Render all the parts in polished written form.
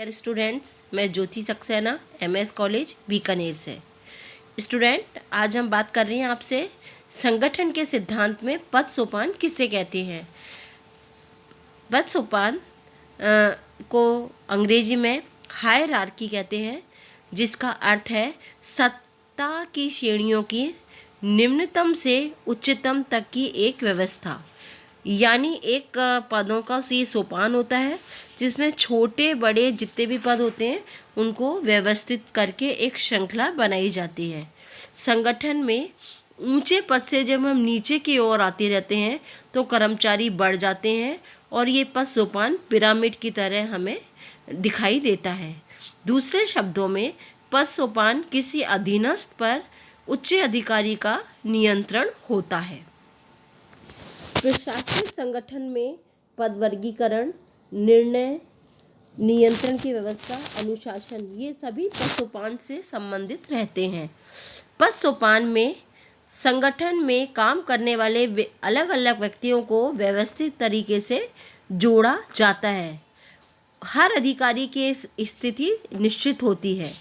Dear students, मैं ज्योति Saxena MS college Bikaner से। Student, आज हम बात कर रहे हैं आपसे संगठन के सिद्धांत में पद सोपान किसे कहते हैं। पद सोपान को अंग्रेजी में हायरार्की कहते हैं, जिसका अर्थ है सत्ता की श्रेणियों की निम्नतम से उच्चतम तक की एक व्यवस्था। यानी एक पदों का ये सोपान होता है जिसमें छोटे बड़े जितने भी पद होते हैं उनको व्यवस्थित करके एक श्रृंखला बनाई जाती है। संगठन में ऊंचे पद से जब हम नीचे की ओर आते रहते हैं तो कर्मचारी बढ़ जाते हैं और ये पद सोपान पिरामिड की तरह हमें दिखाई देता है। दूसरे शब्दों में पद सोपान किसी अधीनस्थ पर उच्च अधिकारी का नियंत्रण होता है। प्रशासनिक संगठन में पद वर्गीकरण, निर्णय, नियंत्रण की व्यवस्था, अनुशासन, ये सभी पद सोपान से संबंधित रहते हैं। पद सोपान में संगठन में काम करने वाले अलग अलग व्यक्तियों को व्यवस्थित तरीके से जोड़ा जाता है। हर अधिकारी की स्थिति निश्चित होती है।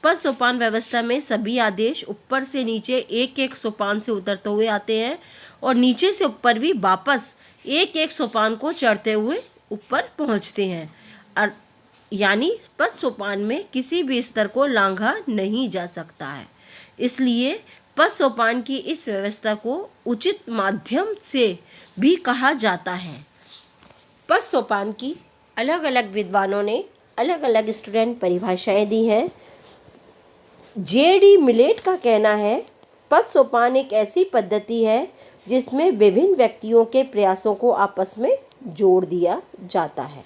पद सोपान व्यवस्था में सभी आदेश ऊपर से नीचे एक एक सोपान से उतरते हुए आते हैं और नीचे से ऊपर भी वापस एक एक सोपान को चढ़ते हुए ऊपर पहुंचते हैं। यानी पद सोपान में किसी भी स्तर को लांघा नहीं जा सकता है। इसलिए पद सोपान की इस व्यवस्था को उचित माध्यम से भी कहा जाता है। पद सोपान की अलग अलग विद्वानों ने अलग अलग स्टूडेंट परिभाषाएं दी हैं। J.D. मिलेट का कहना है, पद सोपान एक ऐसी पद्धति है जिसमें विभिन्न व्यक्तियों के प्रयासों को आपस में जोड़ दिया जाता है।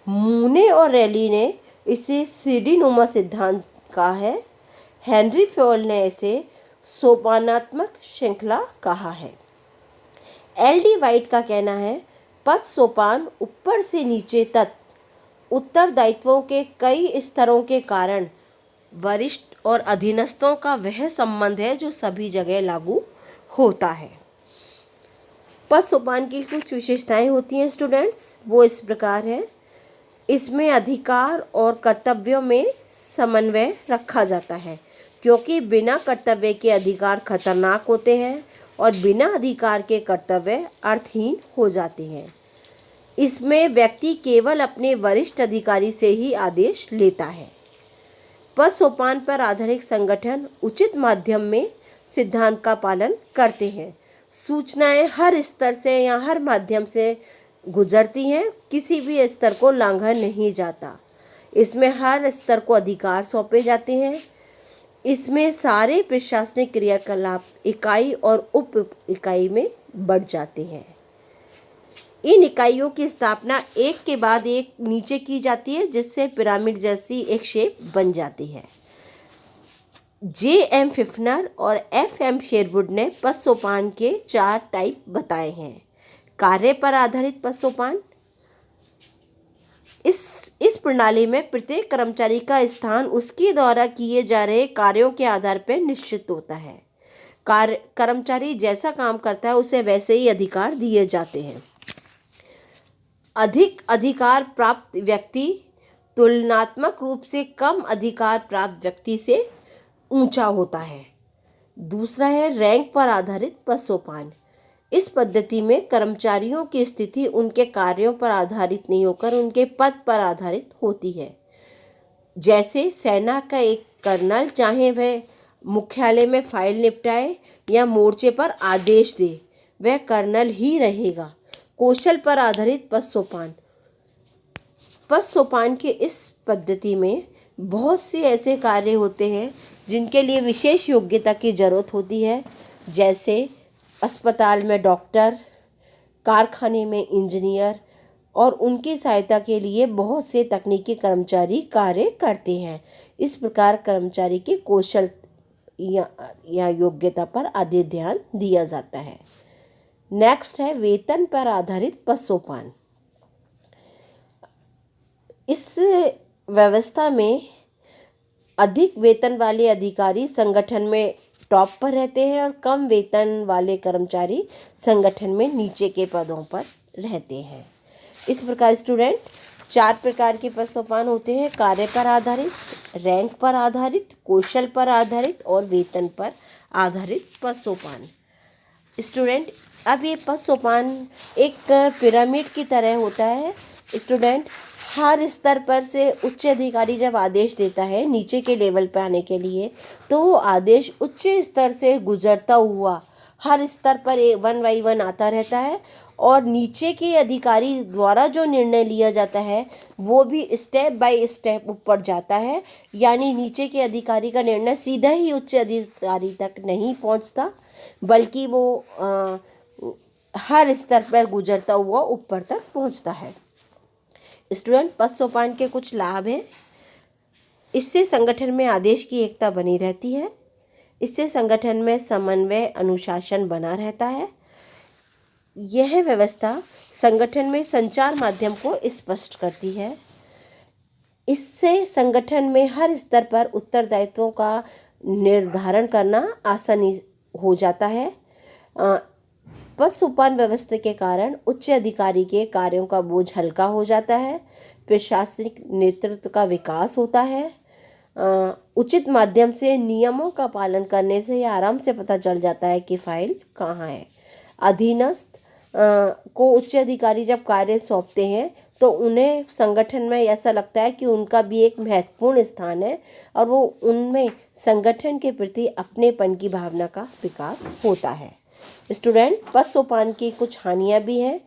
मूने और रैली ने इसे सीढ़ीनुमा सिद्धांत कहा है। हेनरी फयोल ने इसे सोपानात्मक श्रृंखला कहा है। L.D. वाइट का कहना है, पद सोपान ऊपर से नीचे तक उत्तरदायित्वों के कई स्तरों के कारण वरिष्ठ और अधीनस्थों का वह संबंध है जो सभी जगह लागू होता है। पद सोपान की कुछ विशेषताएं होती हैं स्टूडेंट्स, वो इस प्रकार है। इसमें अधिकार और कर्तव्यों में समन्वय रखा जाता है, क्योंकि बिना कर्तव्य के अधिकार खतरनाक होते हैं और बिना अधिकार के कर्तव्य अर्थहीन हो जाते हैं। इसमें व्यक्ति केवल अपने वरिष्ठ अधिकारी से ही आदेश लेता है। पद सोपान पर आधारित संगठन उचित माध्यम में सिद्धांत का पालन करते हैं। सूचनाएं हर स्तर से या हर माध्यम से गुजरती हैं, किसी भी स्तर को लांघा नहीं जाता। इसमें हर स्तर को अधिकार सौंपे जाते हैं। इसमें सारे प्रशासनिक क्रियाकलाप इकाई और उप इकाई में बढ़ जाते हैं। इन इकाइयों की स्थापना एक के बाद एक नीचे की जाती है, जिससे पिरामिड जैसी एक शेप बन जाती है। J.M. फिफ्नर और F.M. शेरवुड ने पद सोपान के 4 टाइप बताए हैं। कार्य पर आधारित पद सोपान, इस प्रणाली में प्रत्येक कर्मचारी का स्थान उसके द्वारा किए जा रहे कार्यों के आधार पर निश्चित होता है। कर्मचारी जैसा काम करता है उसे वैसे ही अधिकार दिए जाते हैं। अधिक अधिकार प्राप्त व्यक्ति तुलनात्मक रूप से कम अधिकार प्राप्त व्यक्ति से ऊंचा होता है। दूसरा है रैंक पर आधारित पद सोपान। इस पद्धति में कर्मचारियों की स्थिति उनके कार्यों पर आधारित नहीं होकर उनके पद पर आधारित होती है। जैसे सेना का एक कर्नल चाहे वह मुख्यालय में फाइल निपटाए या मोर्चे पर आदेश दे, वह कर्नल ही रहेगा। कौशल पर आधारित पद सोपान। पद सोपान की इस पद्धति में बहुत से ऐसे कार्य होते हैं जिनके लिए विशेष योग्यता की जरूरत होती है, जैसे अस्पताल में डॉक्टर, कारखाने में इंजीनियर, और उनकी सहायता के लिए बहुत से तकनीकी कर्मचारी कार्य करते हैं। इस प्रकार कर्मचारी के कौशल या योग्यता पर अधिक ध्यान दिया जाता है। नेक्स्ट है वेतन पर आधारित पद सोपान। इस व्यवस्था में अधिक वेतन वाले अधिकारी संगठन में टॉप पर रहते हैं और कम वेतन वाले कर्मचारी संगठन में नीचे के पदों पर रहते हैं। इस प्रकार स्टूडेंट 4 प्रकार के पद सोपान होते हैं: कार्य पर आधारित, रैंक पर आधारित, कौशल पर आधारित और वेतन पर आधारित पद सोपान। स्टूडेंट, अब ये पद सोपान एक पिरामिड की तरह होता है। स्टूडेंट, हर स्तर पर से उच्च अधिकारी जब आदेश देता है नीचे के लेवल पर आने के लिए, तो वो आदेश उच्च स्तर से गुजरता हुआ हर स्तर पर 1 बाई 1 आता रहता है और नीचे के अधिकारी द्वारा जो निर्णय लिया जाता है वो भी स्टेप बाय स्टेप ऊपर जाता है। यानी नीचे के अधिकारी का निर्णय सीधा ही उच्च अधिकारी तक नहीं पहुंचता, बल्कि वो हर स्तर पर गुजरता हुआ ऊपर तक पहुंचता है। स्टूडेंट, पद सोपान के कुछ लाभ हैं। इससे संगठन में आदेश की एकता बनी रहती है। इससे संगठन में समन्वय, अनुशासन बना रहता है। यह व्यवस्था संगठन में संचार माध्यम को स्पष्ट करती है। इससे संगठन में हर स्तर पर उत्तरदायित्वों का निर्धारण करना आसानी हो जाता है। पद सोपान व्यवस्था के कारण उच्च अधिकारी के कार्यों का बोझ हल्का हो जाता है। प्रशासनिक नेतृत्व का विकास होता है। उचित माध्यम से नियमों का पालन करने से यह आराम से पता चल जाता है कि फाइल कहाँ है। अधीनस्थ को उच्च अधिकारी जब कार्य सौंपते हैं तो उन्हें संगठन में ऐसा लगता है कि उनका भी एक महत्वपूर्ण स्थान है और वो उनमें संगठन के प्रति अपनेपन की भावना का विकास होता है। स्टूडेंट, पद सोपान की कुछ हानियाँ भी हैं।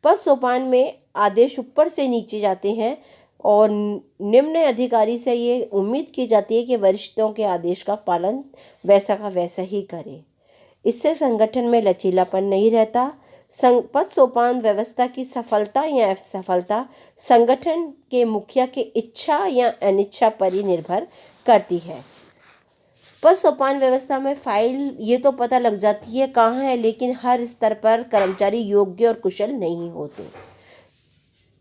पद सोपान में आदेश ऊपर से नीचे जाते हैं और निम्न अधिकारी से ये उम्मीद की जाती है कि वरिष्ठों के आदेश का पालन वैसा का वैसा ही करे। इससे संगठन में लचीलापन नहीं रहता। पद सोपान व्यवस्था की सफलता या असफलता संगठन के मुखिया की इच्छा या अनिच्छा पर ही निर्भर करती है। पद सोपान व्यवस्था में फाइल ये तो पता लग जाती है कहाँ है, लेकिन हर स्तर पर कर्मचारी योग्य और कुशल नहीं होते।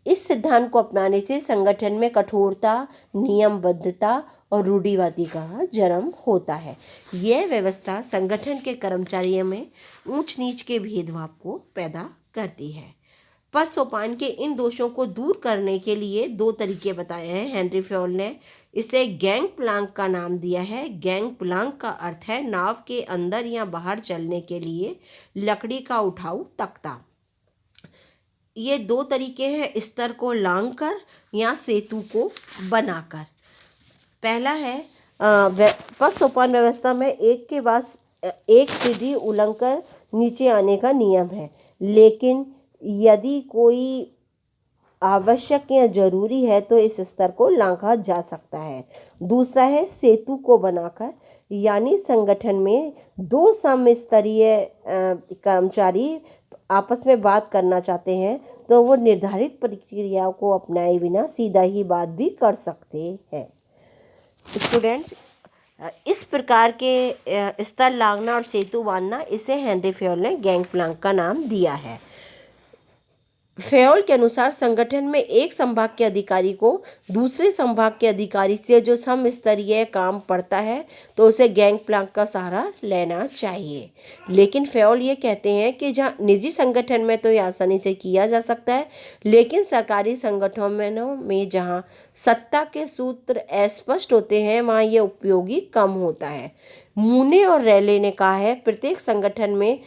इस सिद्धांत को अपनाने से संगठन में कठोरता, नियमबद्धता और रूढ़िवादी का जन्म होता है। यह व्यवस्था संगठन के कर्मचारियों में ऊंच नीच के भेदभाव को पैदा करती है। पद सोपान के इन दोषों को दूर करने के लिए 2 तरीके बताए हैं। हेनरी फ्योल ने इसे गैंग प्लांक का नाम दिया है। गैंग प्लांक का अर्थ है नाव के अंदर या बाहर चलने के लिए लकड़ी का उठाऊ तख्ता। ये 2 तरीके हैं, स्तर को लांघकर या सेतु को बनाकर। पहला है पद सोपान व्यवस्था में एक के बाद एक सीढ़ी उलंघकर नीचे आने का नियम है, लेकिन यदि कोई आवश्यक या जरूरी है तो इस स्तर को लांघा जा सकता है। दूसरा है सेतु को बनाकर, यानी संगठन में 2 समस्तरीय कर्मचारी आपस में बात करना चाहते हैं तो वो निर्धारित प्रक्रियाओं को अपनाए बिना सीधा ही बात भी कर सकते हैं। स्टूडेंट्स, इस प्रकार के स्तर लांघना और सेतु बांधना, इसे हेनरी फ्योल ने गैंग प्लांक का नाम दिया है। फ्योल के अनुसार संगठन में एक संभाग के अधिकारी को दूसरे संभाग के अधिकारी से जो समस्तरीय काम पड़ता है तो उसे गैंग प्लांक का सहारा लेना चाहिए। लेकिन फ्योल ये कहते हैं कि जहाँ निजी संगठन में तो ये आसानी से किया जा सकता है, लेकिन सरकारी संगठनों में जहाँ सत्ता के सूत्र अस्पष्ट होते हैं वहाँ ये उपयोगी कम होता है। मूने और रैले ने कहा है, प्रत्येक संगठन में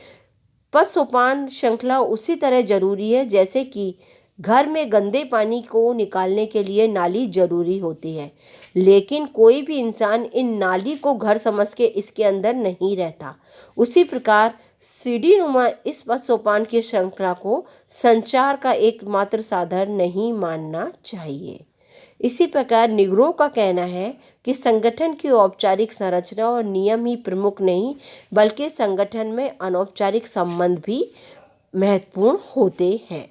पद सोपान श्रृंखला उसी तरह जरूरी है जैसे कि घर में गंदे पानी को निकालने के लिए नाली जरूरी होती है, लेकिन कोई भी इंसान इन नाली को घर समझ के इसके अंदर नहीं रहता। उसी प्रकार सीढ़ी नुमा इस पद सोपान की श्रृंखला को संचार का एकमात्र साधन नहीं मानना चाहिए। इसी प्रकार निग्रो का कहना है कि संगठन की औपचारिक संरचना और नियम ही प्रमुख नहीं, बल्कि संगठन में अनौपचारिक संबंध भी महत्वपूर्ण होते हैं।